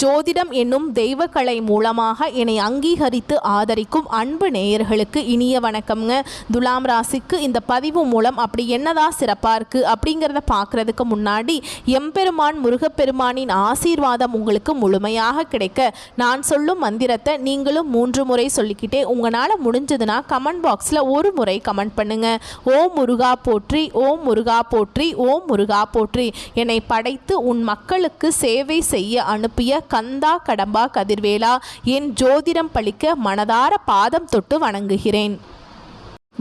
ஜோதிடம் என்னும் தெய்வக்கலை மூலமாக என்னை அங்கீகரித்து ஆதரிக்கும் அன்பு நேயர்களுக்கு இனிய வணக்கம்ங்க. துலாம் ராசிக்கு இந்த பதிவு மூலம் அப்படி என்னதான் சிறப்பாக இருக்குது அப்படிங்கிறத பார்க்குறதுக்கு முன்னாடி எம்பெருமான் முருகப்பெருமானின் ஆசீர்வாதம் உங்களுக்கு முழுமையாக கிடைக்க நான் சொல்லும் மந்திரத்தை நீங்களும் 3 முறை சொல்லிக்கிட்டே உங்களால் முடிஞ்சதுன்னா கமெண்ட் பாக்ஸில் ஒரு முறை கமெண்ட் பண்ணுங்க. ஓம் முருகா போற்றி, ஓம் முருகா போற்றி, ஓம் முருகா போற்றி. என்னை படைத்து உன் மக்களுக்கு சேவை செய்ய அனுப்பிய கந்தா கடம்பா கதிர்வேலா, என் ஜோதிடம் பழிக்க மனதார பாதம் தொட்டு வணங்குகிறேன்.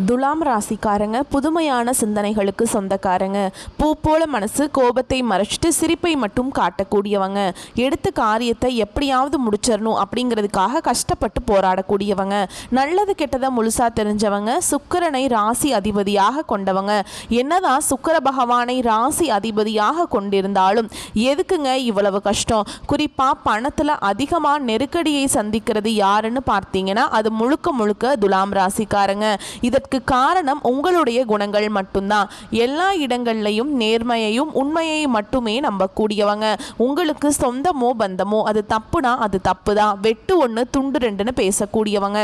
துலாம் ராசிக்காரங்க புதுமையான சிந்தனைகளுக்கு சொந்தக்காரங்க. பூ போல மனசு, கோபத்தை மறைச்சிட்டு சிரிப்பை மட்டும் காட்டக்கூடியவங்க. எடுத்த காரியத்தை எப்படியாவது முடிச்சிடணும் அப்படிங்கிறதுக்காக கஷ்டப்பட்டு போராடக்கூடியவங்க. நல்லது கெட்டதை முழுசா தெரிஞ்சவங்க. சுக்கிரனை ராசி அதிபதியாக கொண்டவங்க. என்னதான் சுக்கிர பகவானை ராசி அதிபதியாக கொண்டிருந்தாலும் எதுக்குங்க இவ்வளவு கஷ்டம்? குறிப்பாக பணத்தில் அதிகமாக நெருக்கடியை சந்திக்கிறது யாருன்னு பார்த்தீங்கன்னா அது முழுக்க முழுக்க துலாம் ராசிக்காரங்க. இதற்கு காரணம் உங்களுடைய குணங்கள் மட்டும்தான். எல்லா இடங்கள்லையும் நேர்மையையும் உண்மையை மட்டுமே நம்பக்கூடியவங்க. உங்களுக்கு சொந்தமோ பந்தமோ அது தப்புனா அது தப்பு தான், வெட்டு 1 துண்டு 2ன்னு பேசக்கூடியவங்க.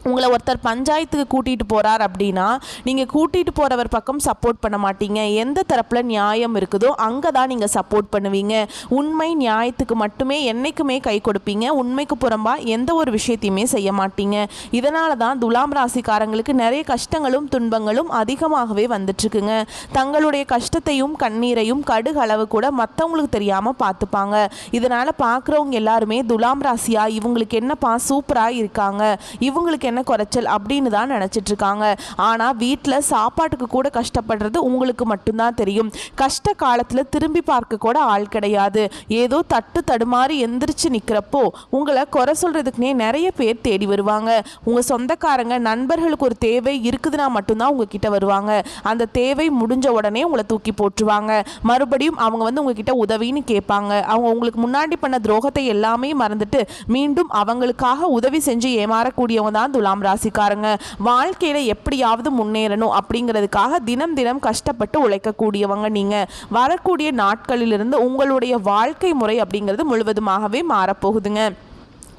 உங்களை ஒருத்தர் பஞ்சாயத்துக்கு கூட்டிகிட்டு போகிறார் அப்படின்னா நீங்கள் கூட்டிகிட்டு போகிறவர் பக்கம் சப்போர்ட் பண்ண மாட்டீங்க. எந்த தரப்பில் நியாயம் இருக்குதோ அங்கே தான் நீங்கள் சப்போர்ட் பண்ணுவீங்க. உண்மை நியாயத்துக்கு மட்டுமே என்றைக்குமே கை கொடுப்பீங்க. உண்மைக்கு புறம்பாக எந்த ஒரு விஷயத்தையுமே செய்ய மாட்டீங்க. இதனால தான் துலாம் ராசிக்காரங்களுக்கு நிறைய கஷ்டங்களும் துன்பங்களும் அதிகமாகவே வந்துட்டுருக்குங்க. தங்களுடைய கஷ்டத்தையும் கண்ணீரையும் கடுகளவு கூட மற்றவங்களுக்கு தெரியாமல் பார்த்துப்பாங்க. இதனால் பார்க்குறவங்க எல்லாருமே துலாம் ராசியா இவங்களுக்கு என்னப்பா சூப்பராக இருக்காங்க, இவங்களுக்கு என்ன குறைச்சல் அப்படின்னு தான் நினச்சிட்டு இருக்காங்க. ஆனால் வீட்டில் சாப்பாட்டுக்கு கூட கஷ்டப்படுறது உங்களுக்கு மட்டும்தான் தெரியும். கஷ்ட காலத்தில் திரும்பி பார்க்க கூட ஆள் கிடையாது. ஏதோ தட்டு தடுமாறி எந்திரிச்சு நிற்கிறப்போ உங்களை குறை சொல்கிறதுக்குனே நிறைய பேர் தேடி வருவாங்க. உங்கள் சொந்தக்காரங்க நண்பர்களுக்கு ஒரு தேவை இருக்குதுன்னா மட்டும்தான் உங்ககிட்ட வருவாங்க. அந்த தேவை முடிஞ்ச உடனே உங்களை தூக்கி போட்டுருவாங்க. மறுபடியும் அவங்க உங்ககிட்ட உதவின்னு கேட்பாங்க. அவங்க உங்களுக்கு முன்னாடி பண்ண துரோகத்தை எல்லாமே மறந்துட்டு மீண்டும் அவங்களுக்காக உதவி செஞ்சு ஏமாறக்கூடியவங்க தான் துலாம் ராசிக்காரங்க. வாழ்க்கையில எப்படியாவது முன்னேறணும் அப்படிங்கிறதுக்காக தினம் தினம் கஷ்டப்பட்டு உழைக்கக்கூடியவங்க. நீங்க வரக்கூடிய நாட்களிலிருந்து உங்களுடைய வாழ்க்கை முறை அப்படிங்கிறது முழுவதுமாகவே மாறப்போகுதுங்க.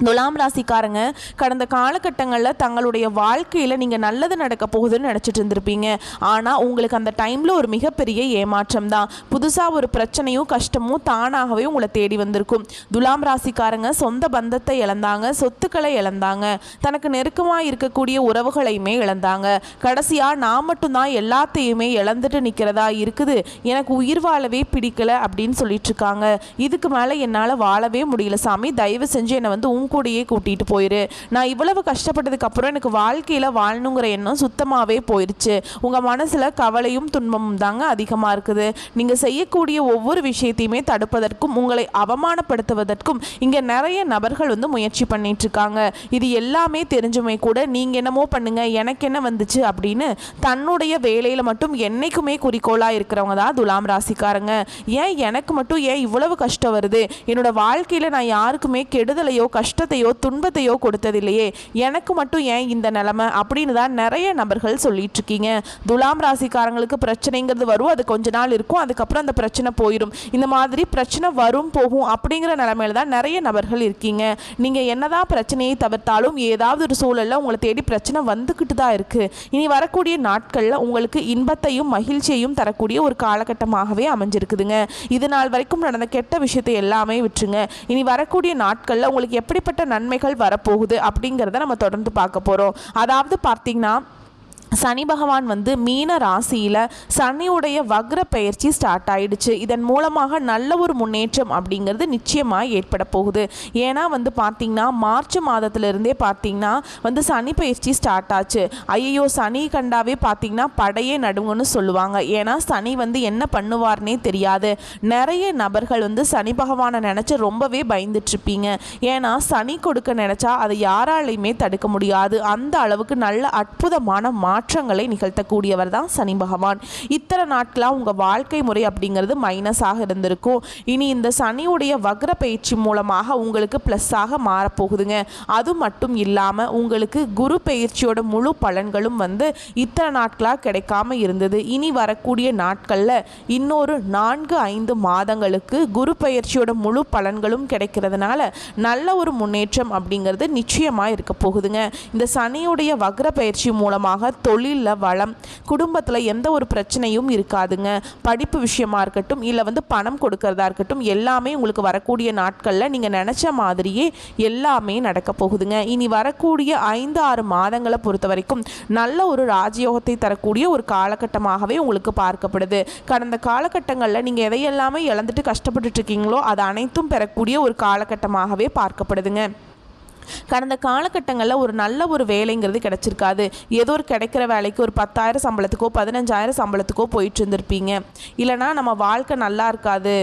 துலாம் ராசிக்காரங்க கடந்த காலகட்டங்களில் தங்களுடைய வாழ்க்கையில் நீங்கள் நல்லது நடக்க போகுதுன்னு நினச்சிட்டு இருந்திருப்பீங்க. ஆனால் உங்களுக்கு அந்த டைமில் ஒரு மிகப்பெரிய ஏமாற்றம் தான். புதுசாக ஒரு பிரச்சனையும் கஷ்டமும் தானாகவே உங்களை தேடி வந்திருக்கும். துலாம் ராசிக்காரங்க சொந்த பந்தத்தை இழந்தாங்க, சொத்துக்களை இழந்தாங்க, தனக்கு நெருக்கமாக இருக்கக்கூடிய உறவுகளையுமே இழந்தாங்க. கடைசியாக நான் மட்டும்தான் எல்லாத்தையுமே இழந்துட்டு நிற்கிறதா இருக்குது, எனக்கு உயிர் வாழவே பிடிக்கல அப்படின்னு சொல்லிட்டு இருக்காங்க. இதுக்கு மேலே என்னால் வாழவே முடியல சாமி, தயவு செஞ்சு என்னை கூடையே கூட்டிகிட்டு போயிரு. நான் இவ்வளவு கஷ்டப்பட்டதுக்கு அப்புறம் எனக்கு வாழ்க்கையில் வாழணுங்கிற எண்ணம் சுத்தமாகவே போயிடுச்சு. உங்கள் மனசில் கவலையும் துன்பமும் தாங்க அதிகமாக இருக்குது. நீங்கள் செய்யக்கூடிய ஒவ்வொரு விஷயத்தையுமே தடுப்பதற்கும் உங்களை அவமானப்படுத்துவதற்கும் இங்கே நிறைய நபர்கள் முயற்சி பண்ணிட்டு இருக்காங்க. இது எல்லாமே தெரிஞ்சுமே கூட நீங்கள் என்னமோ பண்ணுங்க எனக்கு என்ன வந்துச்சு அப்படின்னு தன்னுடைய வேலையில் மட்டும் என்னைக்குமே குறிக்கோளாக இருக்கிறவங்க தான் துலாம் ராசிக்காரங்க. ஏன் எனக்கு மட்டும் ஏன் இவ்வளவு கஷ்டம் வருது, என்னோட வாழ்க்கையில் நான் யாருக்குமே கெடுதலையோ கஷ்டத்தையோ துன்பத்தையோ கொடுத்ததில்லையே, எனக்கு மட்டும் ஏன் இந்த நிலைமை அப்படின்னு தான் நிறைய நபர்கள் சொல்லிட்டு இருக்கீங்க. துலாம் ராசிக்காரங்களுக்கு பிரச்சனைங்கிறது வரும், அது கொஞ்ச நாள் இருக்கும், அதுக்கப்புறம் அந்த பிரச்சனை போயிடும். இந்த மாதிரி பிரச்சனை வரும் போகும் அப்படிங்கிற நிலைமையில தான் நிறைய நபர்கள் இருக்கீங்க. நீங்கள் என்னதான் பிரச்சனையை தவிர்த்தாலும் ஏதாவது ஒரு சூழலில் உங்களை தேடி பிரச்சனை வந்துக்கிட்டு தான் இருக்குது. இனி வரக்கூடிய நாட்களில் உங்களுக்கு இன்பத்தையும் மகிழ்ச்சியையும் தரக்கூடிய ஒரு காலகட்டமாகவே அமைஞ்சிருக்குதுங்க. இது நாள் வரைக்கும் நடந்த கெட்ட விஷயத்தை எல்லாமே விட்டுருங்க. இனி வரக்கூடிய நாட்களில் உங்களுக்கு எப்படிப்பட்ட நன்மைகள் வரப்போகுது அப்படிங்கிறத நம்ம தொடர்ந்து பார்க்க போகிறோம். அதாவது பார்த்தீங்கன்னா சனி பகவான் மீன ராசியில் சனியுடைய வக்ர பயிற்சி ஸ்டார்ட் ஆயிடுச்சு. இதன் மூலமாக நல்ல ஒரு முன்னேற்றம் அப்படிங்கிறது நிச்சயமாக ஏற்பட போகுது. ஏன்னா பார்த்தீங்கன்னா மார்ச் மாதத்திலிருந்தே பார்த்தீங்கன்னா சனி பயிற்சி ஸ்டார்ட் ஆச்சு. ஐயோ சனி கண்டாவே பார்த்தீங்கன்னா படையே நடுங்கன்னு சொல்லுவாங்க. ஏன்னா சனி என்ன பண்ணுவார்னே தெரியாது. நிறைய நபர்கள் சனி பகவானை நினச்சி ரொம்பவே பயந்துட்டுருப்பீங்க. ஏன்னா சனி கொடுக்க நினச்சா அதை யாராலையுமே தடுக்க முடியாது. அந்த அளவுக்கு நல்ல அற்புதமான மாற்றங்களை நிகழ்த்தக்கூடியவர் தான் சனி பகவான். இத்தனை நாட்களாக உங்கள் வாழ்க்கை முறை அப்படிங்கிறது மைனஸாக இருந்திருக்கும். இனி இந்த சனியுடைய வக்ர பயிற்சி மூலமாக உங்களுக்கு ப்ளஸ்ஸாக மாறப்போகுதுங்க. அது மட்டும் இல்லாமல் உங்களுக்கு குரு பயிற்சியோட முழு பலன்களும் இத்தனை நாட்களாக கிடைக்காம இருந்தது. இனி வரக்கூடிய நாட்களில் இன்னொரு 4-5 மாதங்களுக்கு குரு பயிற்சியோட முழு பலன்களும் கிடைக்கிறதுனால நல்ல ஒரு முன்னேற்றம் அப்படிங்கிறது நிச்சயமாக இருக்க போகுதுங்க. இந்த சனியுடைய வக்ர பயிற்சி மூலமாக தொழிலில் வளம், குடும்பத்தில் எந்த ஒரு பிரச்சனையும் இருக்காதுங்க. படிப்பு விஷயமா இருக்கட்டும், இல்லை பணம் கொடுக்கறதா இருக்கட்டும், எல்லாமே உங்களுக்கு வரக்கூடிய நாட்களில் நீங்கள் நினச்ச மாதிரியே எல்லாமே நடக்க போகுதுங்க. இனி வரக்கூடிய 5-6 மாதங்களை பொறுத்த வரைக்கும் நல்ல ஒரு ராஜயோகத்தை தரக்கூடிய ஒரு காலகட்டமாகவே உங்களுக்கு பார்க்கப்படுது. கடந்த காலகட்டங்களில் நீங்கள் எதையெல்லாமே இழந்துட்டு கஷ்டப்பட்டுட்டு இருக்கீங்களோ அது அனைத்தும் பெறக்கூடிய ஒரு காலகட்டமாகவே பார்க்கப்படுதுங்க. கடந்த காலகட்டங்களில் ஒரு நல்ல ஒரு வேலைங்கிறது கிடச்சிருக்காது. ஏதோ ஒரு கிடைக்கிற வேலைக்கு ஒரு 10,000 சம்பளத்துக்கோ 15,000 சம்பளத்துக்கோ போயிட்டு இருந்திருப்பீங்க. இல்லைனா நம்ம வாழ்க்கை நல்லா இருக்காது,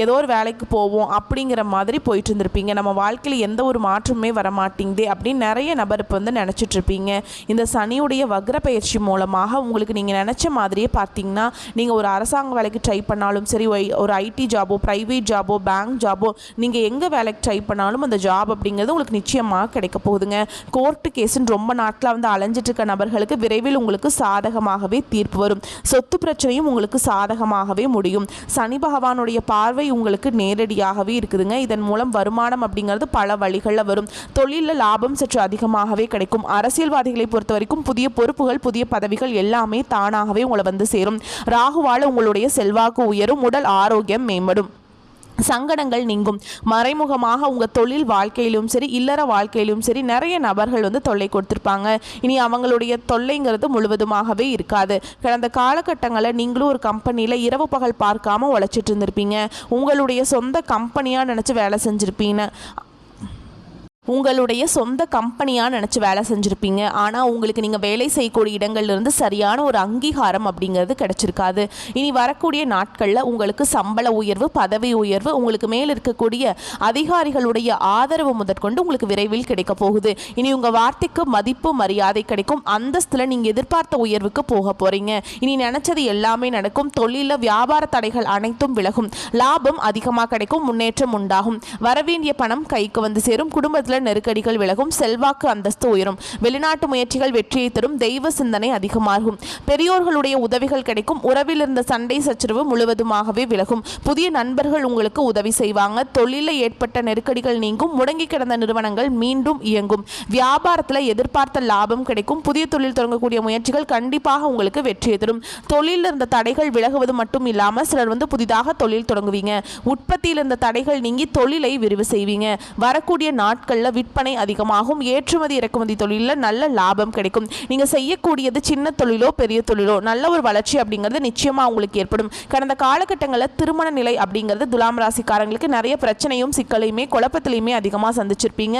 ஏதோ ஒரு வேலைக்கு போவோம் அப்படிங்கிற மாதிரி போயிட்டு இருந்திருப்பீங்க. நம்ம வாழ்க்கையில் எந்த ஒரு மாற்றமே வரமாட்டேங்குது அப்படின்னு நிறைய நபர் இப்போ நினச்சிட்ருப்பீங்க. இந்த சனியுடைய வக்ர பயிற்சி மூலமாக உங்களுக்கு நீங்கள் நினச்ச மாதிரியே பார்த்தீங்கன்னா நீங்கள் ஒரு அரசாங்க வேலைக்கு ட்ரை பண்ணாலும் சரி, ஒரு ஐடி ஜாபோ, ப்ரைவேட் ஜாபோ, பேங்க் ஜாபோ, நீங்கள் எங்கே வேலைக்கு ட்ரை பண்ணாலும் அந்த ஜாப் அப்படிங்கிறது உங்களுக்கு நிச்சயமாக கிடைக்க போகுதுங்க. கோர்ட்டு கேஸுன்னு ரொம்ப நாட்களாக அலைஞ்சிட்டு இருக்க நபர்களுக்கு விரைவில் உங்களுக்கு சாதகமாகவே தீர்ப்பு வரும். சொத்து பிரச்சனையும் உங்களுக்கு சாதகமாகவே முடியும். சனி பகவானுடைய பார்வை உங்களுக்கு நேரடியாகவே இருக்குதுங்க. இதன் மூலம் வருமானம் அப்படிங்கிறது பல வழிகளில் வரும். தொழிலில் லாபம் சற்று அதிகமாகவே கிடைக்கும். அரசியல்வாதிகளை பொறுத்த வரைக்கும் புதிய பொறுப்புகள், புதிய பதவிகள் எல்லாமே தானாகவே உங்களை சேரும். ராகுவால் உங்களுடைய செல்வாக்கு உயரும். உடல் ஆரோக்கியம் மேம்படும். சங்கடங்கள் நீங்கும். மறைமுகமாக உங்கள் தொழில் வாழ்க்கையிலும் சரி, இல்லற வாழ்க்கையிலும் சரி நிறைய நபர்கள் தொல்லை கொடுத்துருப்பாங்க. இனி அவங்களுடைய தொல்லைங்கிறது முழுவதுமாகவே இருக்காது. கடந்த காலகட்டங்களில் நீங்களும் ஒரு கம்பெனியில் இரவு பகல் பார்க்காம உழைச்சிட்டு இருந்திருப்பீங்க. உங்களுடைய சொந்த கம்பெனியாக நினச்சி வேலை செஞ்சுருப்பீங்க. உங்களுடைய சொந்த கம்பெனியாக நினச்சி வேலை செஞ்சுருப்பீங்க. ஆனால் உங்களுக்கு நீங்கள் வேலை செய்யக்கூடிய இடங்கள்லேருந்து சரியான ஒரு அங்கீகாரம் அப்படிங்கிறது கிடச்சிருக்காது. இனி வரக்கூடிய நாட்களில் உங்களுக்கு சம்பள உயர்வு, பதவி உயர்வு, உங்களுக்கு மேல் இருக்கக்கூடிய அதிகாரிகளுடைய ஆதரவு முதற்கொண்டு உங்களுக்கு விரைவில் கிடைக்க போகுது. இனி உங்கள் வார்த்தைக்கு மதிப்பு, மரியாதை கிடைக்கும். அந்தஸ்தில் நீங்கள் எதிர்பார்த்த உயர்வுக்கு போக போகிறீங்க. இனி நினச்சது எல்லாமே நடக்கும். தொழிலில் வியாபார தடைகள் அனைத்தும் விலகும். லாபம் அதிகமாக கிடைக்கும். முன்னேற்றம் உண்டாகும். வரவேண்டிய பணம் கைக்கு சேரும். குடும்பத்தில் நெருக்கடிகள் விலகும். செல்வாக்கு அந்தஸ்து உயரும். வெளிநாட்டு முயற்சிகள் வெற்றியை தரும். தெய்வ சிந்தனை அதிகமாகும். பெரியோர்களுடைய உதவிகள் கிடைக்கும். உறவில் இருந்த சண்டை சச்சரவு முழுவதுமாகவே விலகும். புதிய நண்பர்கள் உங்களுக்கு உதவி செய்வாங்க. தொழிலில் ஏற்பட்ட நெருக்கடிகள் நீங்கும். முடங்கி கிடந்த நிறுவனங்கள் மீண்டும் இயங்கும். வியாபாரத்தில் எதிர்பார்த்த லாபம் கிடைக்கும். புதிய தொழில் தொடங்கக்கூடிய முயற்சிகள் கண்டிப்பாக உங்களுக்கு வெற்றியை தரும். தொழிலில் இருந்த தடைகள் விலகுவது மட்டும் இல்லாமல் சிலர் புதிதாக தொழில் தொடங்குவீங்க. உற்பத்தியில் இருந்த தடைகள் நீங்கி தொழிலை விரிவு செய்வீங்க. வரக்கூடிய நாட்களில் விற்பனை அதிகமாகும். ஏற்றுமதி இறக்குமதி தொழிலில் நல்ல லாபம் கிடைக்கும். நீங்கள் செய்யக்கூடியது சின்ன தொழிலோ பெரிய தொழிலோ நல்ல ஒரு வளர்ச்சி அப்படிங்கிறது நிச்சயமாக உங்களுக்கு ஏற்படும். கடந்த காலகட்டங்களில் திருமண நிலை அப்படிங்கிறது துலாம் ராசிக்காரங்களுக்கு நிறைய பிரச்சனையும் சிக்கலையுமே குழப்பத்திலையுமே அதிகமாக சந்திச்சிருப்பீங்க.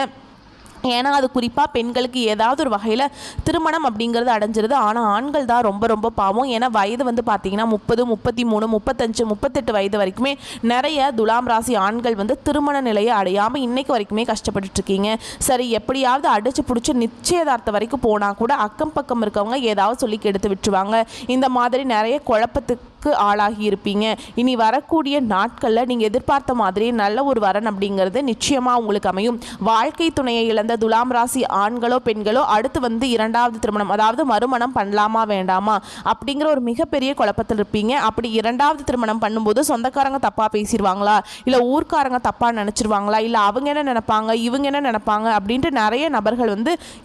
ஏன்னா அது குறிப்பாக பெண்களுக்கு ஏதாவது ஒரு வகையில் திருமணம் அப்படிங்கிறது அடைஞ்சிருது. ஆனால் ஆண்கள் தான் ரொம்ப ரொம்ப பாவம். ஏன்னா வயது பார்த்தீங்கன்னா 30, 33, 35, 38 வயது வரைக்குமே நிறைய துலாம் ராசி ஆண்கள் திருமண நிலையை அடையாமல் இன்னைக்கு வரைக்குமே கஷ்டப்பட்டுட்டு இருக்கீங்க. சரி, எப்படியாவது அடிச்சு பிடிச்சி நிச்சயதார்த்தம் வரைக்கும் போனால் கூட அக்கம் பக்கம் இருக்கவங்க ஏதாவது சொல்லி கெடுத்து விட்டுருவாங்க. இந்த மாதிரி நிறைய குழப்பத்துக்கு ஆளாகி இருப்பீங்க. இனி வரக்கூடிய நாட்களில் நீங்கள் எதிர்பார்த்த மாதிரி நல்ல ஒரு வரன் அப்படிங்கிறது நிச்சயமாக உங்களுக்கு அமையும். வாழ்க்கை துணையை இழந்த துலாம் ராசி ஆண்களோ பெண்களோ அடுத்து இரண்டாவது திருமணம், அதாவது மறுமணம் பண்ணலாமா வேண்டாமா அப்படிங்கிற ஒரு மிகப்பெரிய குழப்பத்தில் இருப்பீங்க. அப்படி இரண்டாவது திருமணம் பண்ணும்போது சொந்தக்காரங்க தப்பாக பேசிடுவாங்களா, இல்லை ஊர்க்காரங்க தப்பாக நினச்சிருவாங்களா, இல்லை அவங்க என்ன நினைப்பாங்க, இவங்க என்ன நினைப்பாங்க அப்படின்ட்டு நிறைய நபர்கள்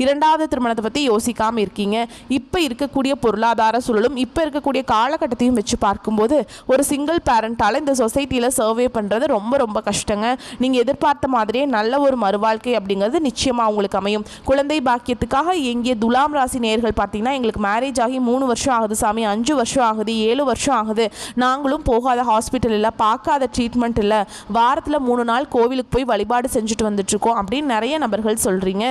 இரண்டாவது திருமணத்தை பற்றி யோசிக்காமல் இருக்கீங்க. இப்போ இருக்கக்கூடிய பொருளாதார சூழலும் இப்போ இருக்கக்கூடிய காலகட்டத்தையும் வச்சு பார்க்கும்போது ஒரு சிங்கிள் பேரண்டால் இந்த சொசைட்டியில் சர்வே பண்ணுறது ரொம்ப ரொம்ப கஷ்டங்க. நீங்கள் எதிர்பார்த்த மாதிரியே நல்ல ஒரு மறுவாழ்க்கை அப்படிங்கிறது நிச்சயமாக உங்களுக்கு அமையும். குழந்தை பாக்கியத்துக்காக எங்கே துலாம் ராசி நேயர்கள் பார்த்தீங்கன்னா எங்களுக்கு மேரேஜ் ஆகி 3 வருஷம் ஆகுது சாமி, 5 வருஷம் ஆகுது, 7 வருஷம் ஆகுது, நாங்களும் போகாத ஹாஸ்பிட்டல் இல்லை, பார்க்காத ட்ரீட்மெண்ட் இல்லை, வாரத்தில் 3 நாள் கோவிலுக்கு போய் வழிபாடு செஞ்சுட்டு வந்துட்டுருக்கோம் அப்படின்னு நிறைய நபர்கள் சொல்கிறீங்க.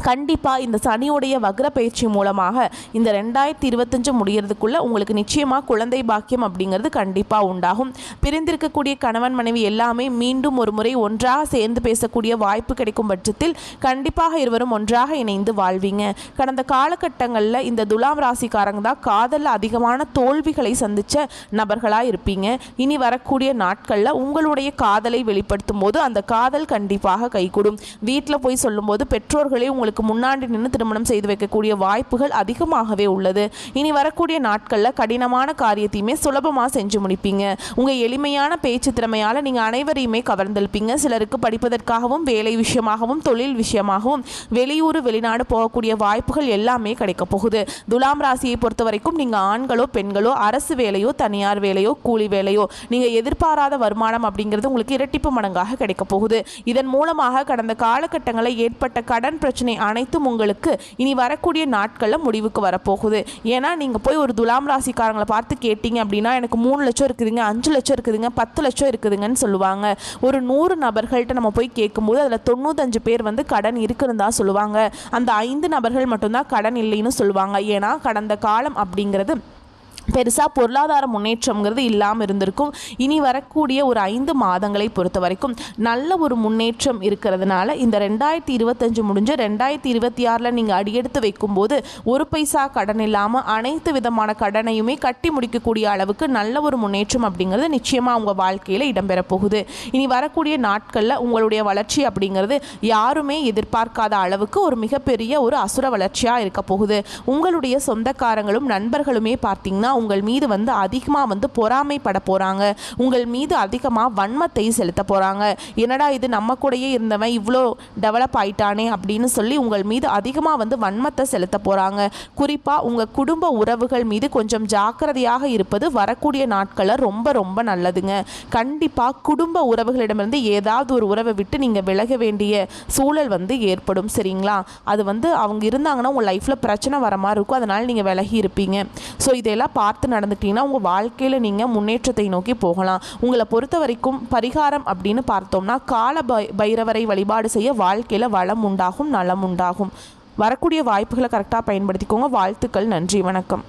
கண்டிப்பாக இந்த சனியோடைய வக்ர பயிற்சி மூலமாக இந்த 2025 முடியறதுக்குள்ளே உங்களுக்கு நிச்சயமாக குழந்தை பாக்கியம் அப்படிங்கிறது கண்டிப்பாக உண்டாகும். பிரிந்திருக்கக்கூடிய கணவன் மனைவி எல்லாமே மீண்டும் ஒரு முறை ஒன்றாக சேர்ந்து பேசக்கூடிய வாய்ப்பு கிடைக்கும் பட்சத்தில் கண்டிப்பாக இருவரும் ஒன்றாக இணைந்து வாழ்வீங்க. கடந்த காலகட்டங்களில் இந்த துலாம் ராசிக்காரங்க தான் காதலில் அதிகமான தோல்விகளை சந்தித்த நபர்களாக இருப்பீங்க. இனி வரக்கூடிய நாட்களில் உங்களுடைய காதலை வெளிப்படுத்தும் போது அந்த காதல் கண்டிப்பாக கைகூடும். வீட்டில் போய் சொல்லும்போது பெற்றோர்களே உங்களுக்கு முன்னாடி நின்று திருமணம் செய்து வைக்கக்கூடிய வாய்ப்புகள் அதிகமாகவே உள்ளது. இனி வரக்கூடிய நாட்களில் கடினமான காரியத்தையுமே சுலபமாக செஞ்சு முடிப்பீங்க. உங்கள் எளிமையான பேச்சு திறமையால் நீங்கள் அனைவரையுமே கவர்ந்தெழுப்பீங்க. சிலருக்கு படிப்பதற்காகவும் வேலை விஷயமாகவும் தொழில் விஷயமாகவும் வெளியூர் வெளிநாடு போகக்கூடிய வாய்ப்புகள் எல்லாமே கிடைக்க போகுது. துலாம் ராசியை பொறுத்த வரைக்கும் நீங்கள் ஆண்களோ பெண்களோ அரசு வேலையோ தனியார் வேலையோ கூலி வேலையோ நீங்கள் எதிர்பாராத வருமானம் அப்படிங்கிறது உங்களுக்கு இரட்டிப்பு மடங்காக கிடைக்க போகுது. இதன் மூலமாக கடந்த காலகட்டங்களில் ஏற்பட்ட கடன் பிரச்சனை அனைத்தும் உங்களுக்கு இனி வரக்கூடிய நாட்களில் முடிவுக்கு வரப்போகுது. ஏன்னா நீங்கள் போய் ஒரு துலாம் ராசிக்காரங்களை பார்த்து கேட்டீங்க அப்படின்னா எனக்கு 3 லட்சம் இருக்குதுங்க, 5 லட்சம் இருக்குதுங்க, 10 லட்சம் இருக்குதுங்கன்னு சொல்லுவாங்க. ஒரு 100 நபர்கள்ட்ட நம்ம போய் கேட்கும்போது அதில் 95 பேர் கடன் இருக்குன்னு தான் சொல்லுவாங்க. அந்த 5 நபர்கள் மட்டும்தான் கடன் இல்லைன்னு சொல்லுவாங்க. ஏன்னா கடந்த காலம் அப்படிங்கிறது பெருசாக பொருளாதார முன்னேற்றம்ங்கிறது இல்லாமல் இருந்திருக்கும். இனி வரக்கூடிய ஒரு 5 மாதங்களை பொறுத்த வரைக்கும் நல்ல ஒரு முன்னேற்றம் இருக்கிறதுனால இந்த 2025 முடிஞ்ச 2026 நீங்கள் அடியெடுத்து வைக்கும்போது ஒரு பைசா கடன் இல்லாமல் அனைத்து விதமான கடனையுமே கட்டி முடிக்கக்கூடிய அளவுக்கு நல்ல ஒரு முன்னேற்றம் அப்படிங்கிறது நிச்சயமாக உங்கள் வாழ்க்கையில் இடம்பெற போகுது. இனி வரக்கூடிய நாட்களில் உங்களுடைய வளர்ச்சி அப்படிங்கிறது யாருமே எதிர்பார்க்காத அளவுக்கு ஒரு மிகப்பெரிய ஒரு அசுர வளர்ச்சியாக இருக்க போகுது. உங்களுடைய சொந்தக்காரங்களும் நண்பர்களுமே பார்த்தீங்கன்னா உங்கள் மீது அதிகமாக பொறாமைப்பட போகிறாங்க. உங்கள் மீது அதிகமாக வன்மத்தை செலுத்த போகிறாங்க. என்னடா இது நம்ம கூடயே இருந்தவன் இவ்வளோ டெவலப் ஆயிட்டானே அப்படின்னு சொல்லி உங்கள் மீது அதிகமாக வன்மத்தை செலுத்த போகிறாங்க. குறிப்பாக உங்கள் குடும்ப உறவுகள் மீது கொஞ்சம் ஜாக்கிரதையாக இருப்பது வரக்கூடிய நாட்களில் ரொம்ப ரொம்ப நல்லதுங்க. கண்டிப்பாக குடும்ப உறவுகளிடமிருந்து ஏதாவது ஒரு உறவை விட்டு நீங்கள் விலக வேண்டிய சூழல் ஏற்படும். சரிங்களா? அது அவங்க இருந்தாங்கன்னா உங்கள் லைஃப்பில் பிரச்சனை வர மாதிரி இருக்கும். அதனால் நீங்கள் விலகி இருப்பீங்க. ஸோ இதெல்லாம் பார்த்து நடந்துக்கிட்டீங்கன்னா உங்கள் வாழ்க்கையில் நீங்கள் முன்னேற்றத்தை நோக்கி போகலாம். உங்களை பொறுத்த வரைக்கும் பரிகாரம் அப்படின்னு பார்த்தோம்னா கால பைரவரை வழிபாடு செய்ய வாழ்க்கையில் வளம் உண்டாகும், நலம் உண்டாகும். வரக்கூடிய வாய்ப்புகளை கரெக்டாக பயன்படுத்திக்கோங்க. வாழ்த்துக்கள். நன்றி. வணக்கம்.